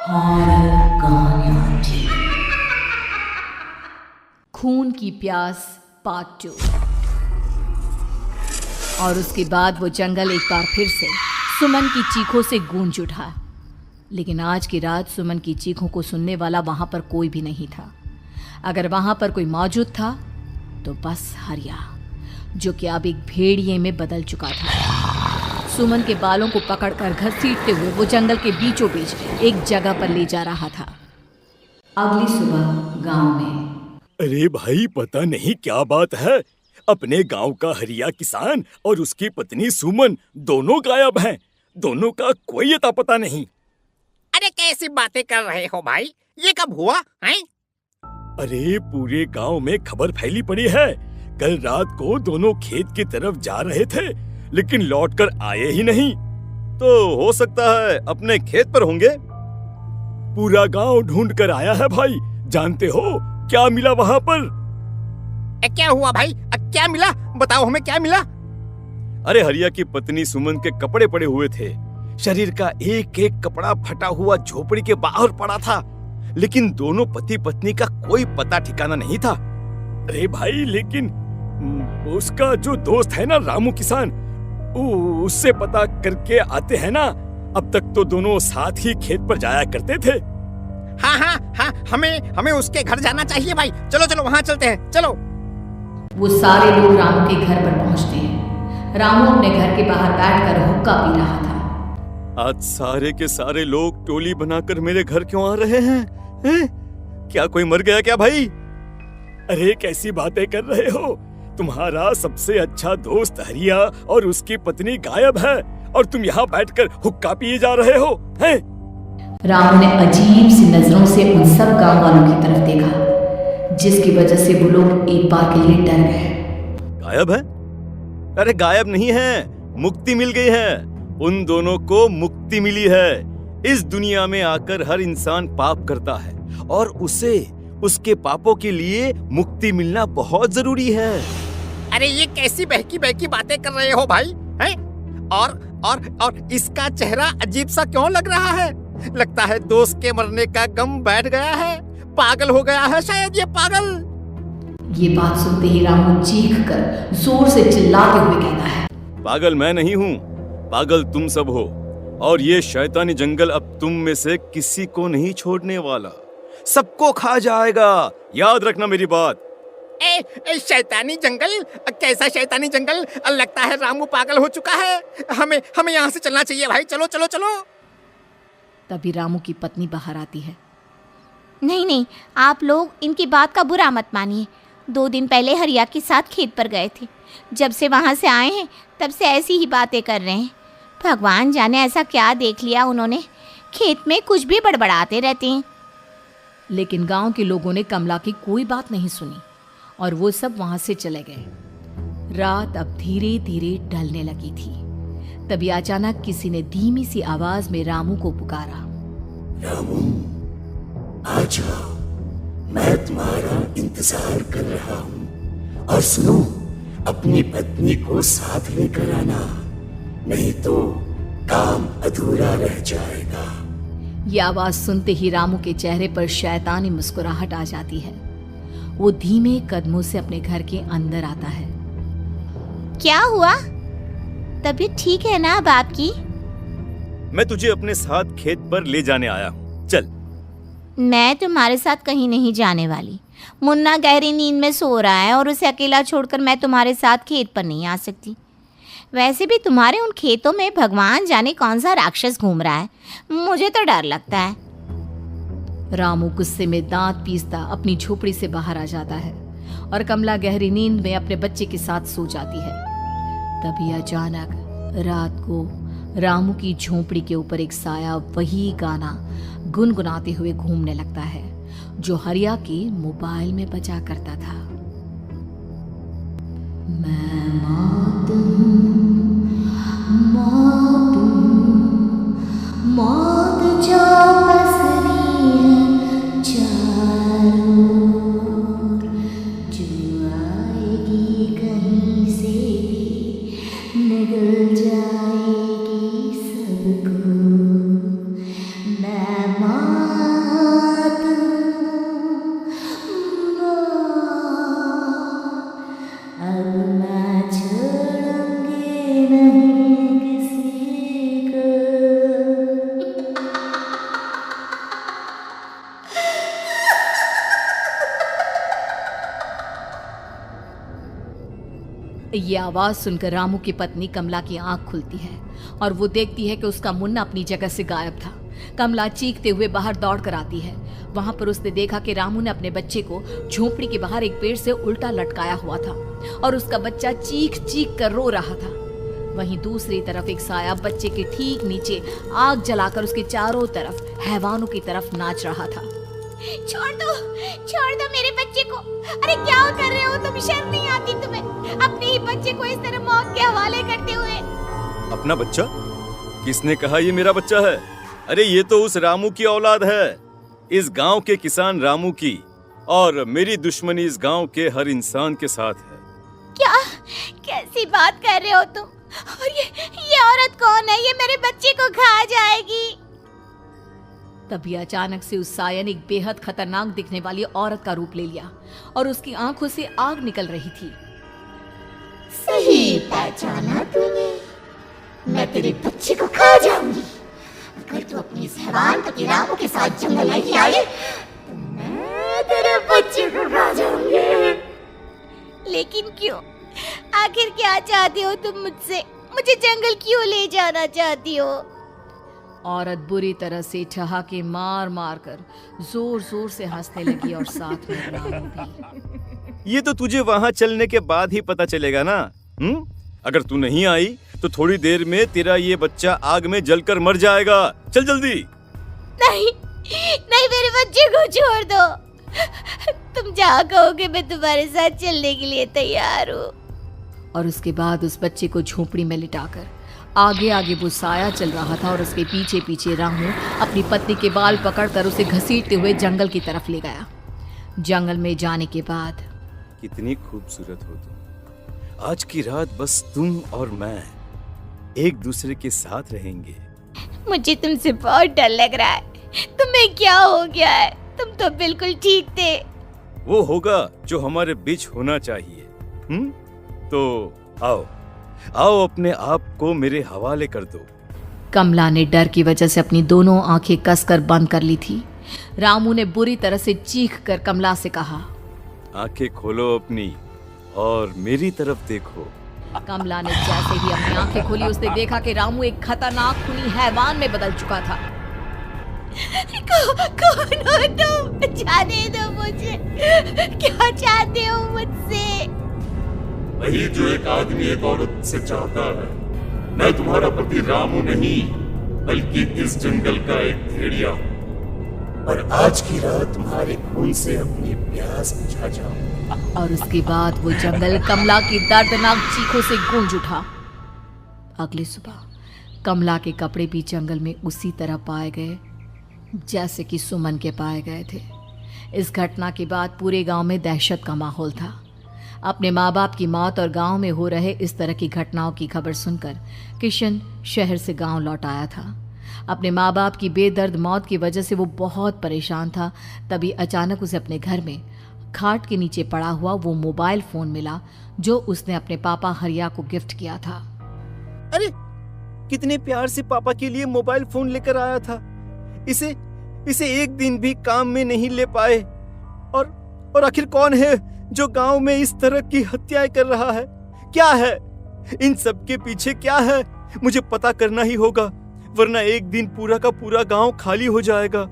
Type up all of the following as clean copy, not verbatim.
Horror कहानियाँ TV. खून की प्यास पार्ट 2। और उसके बाद वो जंगल एक बार फिर से सुमन की चीखों से गूंज उठा। लेकिन आज की रात सुमन की चीखों को सुनने वाला वहां पर कोई भी नहीं था। अगर वहां पर कोई मौजूद था तो बस हरिया, जो कि अब एक भेड़िए में बदल चुका था। सुमन के बालों को पकड़कर घसीटते हुए वो जंगल के बीचों बीच एक जगह पर ले जा रहा था। अगली सुबह गांव में। अरे भाई, पता नहीं क्या बात है, अपने गांव का हरिया किसान और उसकी पत्नी सुमन दोनों गायब हैं। दोनों का कोई अता पता नहीं। अरे कैसी बातें कर रहे हो भाई, ये कब हुआ है? अरे पूरे गांव में खबर फैली पड़ी है। कल रात को दोनों खेत की तरफ जा रहे थे, लेकिन लौटकर आए ही नहीं। तो हो सकता है अपने खेत पर होंगे। पूरा गांव ढूंढ कर आया है भाई। जानते हो क्या मिला वहां पर? क्या हुआ भाई? क्या मिला? बताओ हमें, क्या मिला? अरे हरिया की पत्नी सुमन के कपड़े पड़े हुए थे। शरीर का एक एक कपड़ा फटा हुआ झोपड़ी के बाहर पड़ा था, लेकिन दोनों पति पत्नी का कोई पता ठिकाना नहीं था। अरे भाई, लेकिन उसका जो दोस्त है ना रामू किसान, उससे पता करके आते हैं ना। अब तक तो दोनों साथ ही खेत पर जाया करते थे। हाँ, हमें उसके घर जाना चाहिए भाई। चलो वहाँ चलते हैं, चलो। वो सारे लोग रामू के घर पर पहुंचते हैं। रामू अपने घर के बाहर बैठकर हुक्का पी रहा था। आज सारे के सारे लोग टोली बनाकर मेरे घर क्यों आ रहे हैं? क्या कोई मर गया क्या भाई? अरे कैसी बातें कर रहे हो? तुम्हारा सबसे अच्छा दोस्त हरिया और उसकी पत्नी गायब है और तुम यहाँ बैठकर हुक्का पिए जा रहे हो, हैं? रामू ने अजीब सी नजरों से उन सब गांव वालों की तरफ देखा, जिसकी वजह से वो लोग एक बार के लिए डर गए। गायब है? अरे गायब नहीं है, मुक्ति मिल गई है। उन दोनों को मुक्ति मिली है। इस दुनिया में आकर हर इंसान पाप करता है और उसे उसके पापों के लिए मुक्ति मिलना बहुत जरूरी है। अरे ये कैसी बहकी बातें कर रहे हो भाई, हैं? और इसका चेहरा अजीब सा क्यों लग रहा है? लगता है दोस्त के मरने का गम बैठ गया है। पागल हो गया है शायद ये पागल। ये बात सुनते ही रामू चीख कर जोर से चिल्लाते हुए कहता है, पागल मैं नहीं हूँ, पागल तुम सब हो। और ये शैतानी जंगल अब तुम में से किसी को नहीं छोड़ने वाला, सबको खा जाएगा। याद रखना मेरी बात। शैतानी जंगल? कैसा शैतानी जंगल? लगता है रामू पागल हो चुका है। हमें यहाँ से चलना चाहिए भाई। चलो। तभी रामू की पत्नी बाहर आती है। नहीं, आप लोग इनकी बात का बुरा मत मानिए। 2 दिन पहले हरिया के साथ खेत पर गए थे। जब से वहाँ से आए हैं तब से ऐसी ही बातें कर रहे हैं। भगवान जाने ऐसा क्या देख लिया उन्होंने, खेत में कुछ भी बड़बड़ाते रहते हैं। लेकिन गांव के लोगों ने कमला की कोई बात नहीं सुनी और वो सब वहां से चले गए। रात अब धीरे धीरे ढलने लगी थी। तभी अचानक किसी ने धीमी सी आवाज में रामू को पुकारा। रामू, आ जाओ, मैं तुम्हारा इंतजार कर रहा हूँ। और सुनो, अपनी पत्नी को साथ लेकर आना, नहीं तो काम अधूरा रह जाएगा। ये आवाज सुनते ही रामू के चेहरे पर शैतानी मुस्कुराहट आ जाती है। वो धीमे कदमों से अपने घर के अंदर आता है। क्या हुआ? तबीयत ठीक है ना अब आपकी? मैं तुझे अपने साथ खेत पर ले जाने आया हूँ, चल। मैं तुम्हारे साथ कहीं नहीं जाने वाली। मुन्ना गहरी नींद में सो रहा है और उसे अकेला छोड़कर मैं तुम्हारे साथ खेत पर नहीं आ सकती। वैसे भी तुम्हारे उन खेतों में भगवान जाने कौन सा राक्षस घूम रहा है, मुझे तो डर लगता है। रामू गुस्से में दांत पीसता अपनी झोपड़ी से बाहर आ जाता है और कमला गहरी नींद में अपने बच्चे के साथ सो जाती है। तभी अचानक रात को रामू की झोपड़ी के ऊपर एक साया वही गाना गुनगुनाते हुए घूमने लगता है जो हरिया के मोबाइल में बजा करता था। मैं मौत जो पसरी है चारों ओर, जो आएगी कहीं से भी निगल जाएगी सबको। मैं ये आवाज सुनकर रामू की पत्नी कमला की आंख खुलती है और वो देखती है कि उसका मुन्ना अपनी जगह से गायब था। कमला चीखते हुए बाहर दौड़ कर आती है। वहां पर उसने देखा कि रामू ने अपने बच्चे को झोपड़ी के बाहर एक पेड़ से उल्टा लटकाया हुआ था और उसका बच्चा चीख चीख कर रो रहा था। वहीं दूसरी तरफ एक साया बच्चे के ठीक नीचे आग जलाकर उसके चारों तरफ हैवानों की तरफ नाच रहा था। छोड़ दो मेरे बच्चे को। अरे क्या कर रहे हो तुम? शर्म नहीं आती तुम्हें? अपने ही बच्चे को इस तरह मौत के हवाले करते हुए। अपना बच्चा? किसने कहा ये मेरा बच्चा है? अरे ये तो उस रामू की औलाद है, इस गांव के किसान रामू की, और मेरी दुश्मनी इस गांव के हर इंसान के साथ है। क्या? कैसी बात कर रहे हो तुम? और ये औरत कौन है? ये मेरे बच्चे को खा जाएगी। तभी अचानक से उस साया ने एक बेहद खतरनाक दिखने वाली औरत का रूप ले लिया और उसकी आंखों से आग निकल रही थी। सही पहचाना तूने, मैं तेरे बच्चे को खा जाऊंगी। अगर तू अपनी इस हैवान पति रामू के साथ जंगल नहीं आई तो मैं तेरे बच्चे को खा जाऊंगी। लेकिन क्यों? आखिर क्या चाहती हो तुम मुझसे? मुझे जंगल क्यों ले जाना चाहती हो? औरत बुरी तरह से ठहाके मार मार कर जोर जोर से हंसने लगी और साथ में रामू भी। ये तो तुझे वहाँ चलने के बाद ही पता चलेगा ना। अगर तू नहीं आई तो थोड़ी देर में तेरा ये बच्चा आग में जलकर मर जाएगा। चल जल्दी। नहीं, मेरे बच्चे को छोड़ दो। तुम जहाँ कहोगे मैं तुम्हारे साथ चलने के लिए तैयार हूँ। और उसके बाद उस बच्चे को झोपड़ी में लिटाकर आगे आगे वो साया चल रहा था और उसके पीछे पीछे रामू अपनी पत्नी के बाल पकड़कर उसे घसीटते हुए जंगल की तरफ ले गया। जंगल में जाने के बाद, कितनी खूबसूरत हो तुम। आज की रात बस तुम और मैं एक दूसरे के साथ रहेंगे। मुझे तुमसे बहुत डर लग रहा है। तुम्हें क्या हो गया है? तुम तो बिल्कुल ठीक थे। वो होगा जो हमारे बीच होना चाहिए। तो आओ अपने आप को मेरे हवाले कर दो। कमला ने डर की वजह से अपनी दोनों आंखें कसकर बंद कर ली थी। रामू ने बुरी तरह से चीख कर कमला से कहा, आंखें खोलो अपनी और मेरी तरफ देखो। कमला ने जैसे ही अपनी आंखें खोली उसने देखा कि रामू एक खतरनाक खूनी हैवान में बदल चुका था। कौन हो तुम? जाने दो मुझे। क्या चाहते हो मुझसे? वही जो एक आदमी एक औरत से चाहता है। मैं तुम्हारा पति रामू नहीं, बल्कि इस जंगल का एक भेड़िया हूँ, और आज की रात तुम्हारे खून से अपनी प्यास बुझा जाऊं। और उसके बाद वो जंगल कमला की दर्दनाक चीखों से गूंज उठा। अगली सुबह कमला के कपड़े भी जंगल में उसी तरह पाए गए जैसे कि सुमन के पाए गए थे। इस घटना के बाद पूरे गांव में दहशत का माहौल था। अपने माँ बाप की मौत और गांव में हो रहे इस तरह की घटनाओं की खबर सुनकर किशन शहर से गांव लौट आया था। अपने माँ बाप की बेदर्द मौत की वजह से वो बहुत परेशान था। तभी अचानक उसे अपने घर में खाट के नीचे पड़ा हुआ वो मोबाइल फोन मिला जो उसने अपने पापा हरिया को गिफ्ट किया था। अरे कितने प्यार से पापा के लिए मोबाइल फोन लेकर आया था। इसे एक दिन भी काम में नहीं ले पाए। और आखिर कौन है जो गांव में इस तरह की हत्याएं कर रहा है? क्या है इन सब के पीछे? क्या है? मुझे पता करना ही होगा, वरना एक दिन पूरा का पूरा गांव खाली हो जाएगा।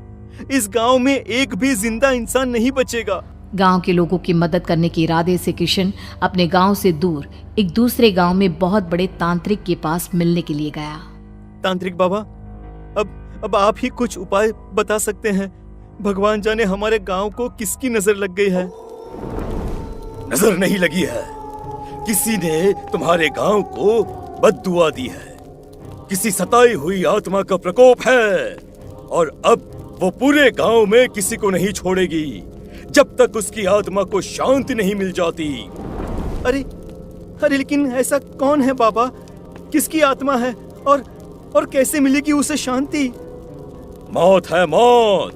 इस गांव में एक भी जिंदा इंसान नहीं बचेगा। गांव के लोगों की मदद करने के इरादे से किशन अपने गांव से दूर एक दूसरे गांव में बहुत बड़े तांत्रिक के पास मिलने के लिए गया। तांत्रिक बाबा, अब आप ही कुछ उपाय बता सकते हैं। भगवान जाने हमारे गांव को किसकी नजर लग गई है। नजर नहीं लगी है, किसी ने तुम्हारे गांव को बद्दुआ दी है। किसी सताई हुई आत्मा का प्रकोप है और अब वो पूरे गांव में किसी को नहीं छोड़ेगी जब तक उसकी आत्मा को शांति नहीं मिल जाती। अरे लेकिन ऐसा कौन है बाबा? किसकी आत्मा है और कैसे मिलेगी उसे शांति? मौत है मौत,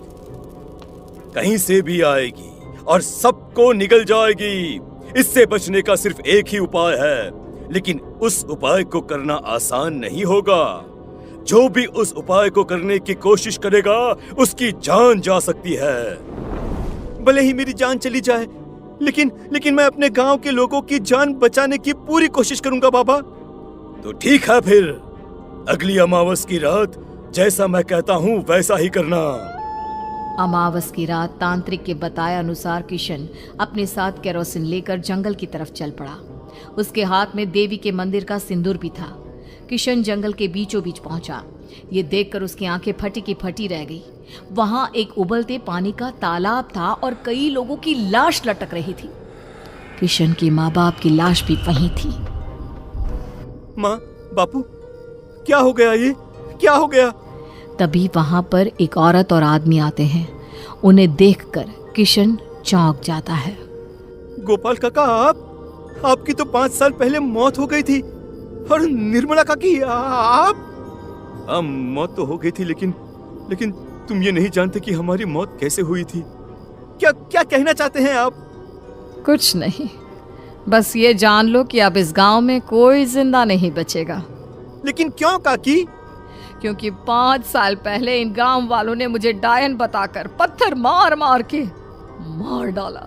कहीं से भी आएगी और सबको निगल जाएगी। इससे बचने का सिर्फ एक ही उपाय है, लेकिन उस उपाय को करना आसान नहीं होगा। जो भी उस उपाय को करने की कोशिश करेगा उसकी जान जा सकती है। भले ही मेरी जान चली जाए, लेकिन मैं अपने गांव के लोगों की जान बचाने की पूरी कोशिश करूंगा बाबा। तो ठीक है, फिर अगली अमावस की रात जैसा मैं कहता हूँ वैसा ही करना। अमावस की रात तांत्रिक के बताए अनुसार किशन अपने साथ केरोसिन लेकर जंगल की तरफ चल पड़ा। उसके हाथ में देवी के मंदिर का सिंदूर भी था। किशन जंगल के बीचों बीच पहुंचा। ये देखकर उसकी आंखें फटी की फटी रह गई। वहां एक उबलते पानी का तालाब था और कई लोगों की लाश लटक रही थी। किशन के माँ बाप की लाश भी वहीं थी। माँ, बापू, क्या हो गया? ये क्या हो गया? तभी वहां पर एक औरत और आदमी आते हैं। उन्हें देखकर किशन चौंक जाता है। गोपाल काका, आपकी तो 5 साल पहले मौत हो गई थी। और निर्मला काकी, आप? मौत तो हो गई थी, लेकिन तुम ये नहीं जानते कि हमारी मौत कैसे हुई थी। क्या कहना चाहते हैं आप? कुछ नहीं, बस ये जान लो कि अब इस गांव में कोई जिंदा नहीं बचेगा। लेकिन क्यों काकी? क्योंकि 5 साल पहले इन गांव वालों ने मुझे डायन बताकर पत्थर मार मार के मार डाला।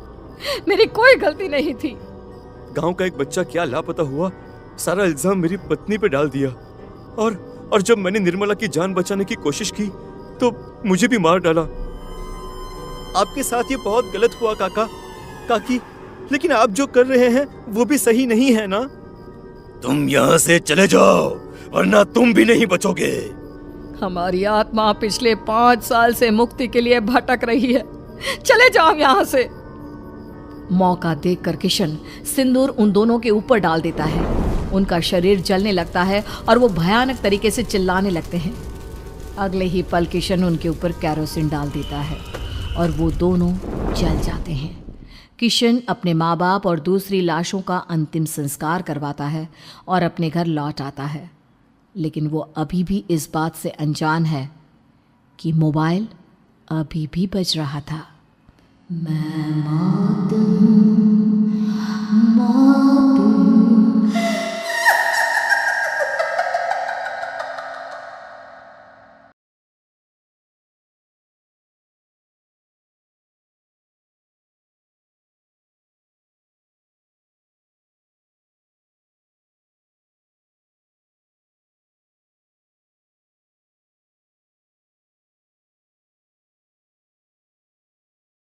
मेरी कोई गलती नहीं थी। गांव का एक बच्चा क्या लापता हुआ, सारा इल्जाम मेरी पत्नी पे डाल दिया। और जब मैंने निर्मला की जान बचाने की कोशिश की तो मुझे भी मार डाला। आपके साथ ये बहुत गलत हुआ काकी, लेकिन आप जो कर रहे हैं वो भी सही नहीं है ना? तुम यहाँ से चले जाओ वरना तुम भी नहीं बचोगे। हमारी आत्मा पिछले 5 साल से मुक्ति के लिए भटक रही है। चले जाओ यहाँ से। मौका देखकर किशन सिंदूर उन दोनों के ऊपर डाल देता है। उनका शरीर जलने लगता है और वो भयानक तरीके से चिल्लाने लगते हैं। अगले ही पल किशन उनके ऊपर केरोसिन डाल देता है और वो दोनों जल जाते हैं। किशन अपने माँ बाप और दूसरी लाशों का अंतिम संस्कार करवाता है और अपने घर लौट आता है। लेकिन वो अभी भी इस बात से अनजान है कि मोबाइल अभी भी बज रहा था। मैं मौत हूँ,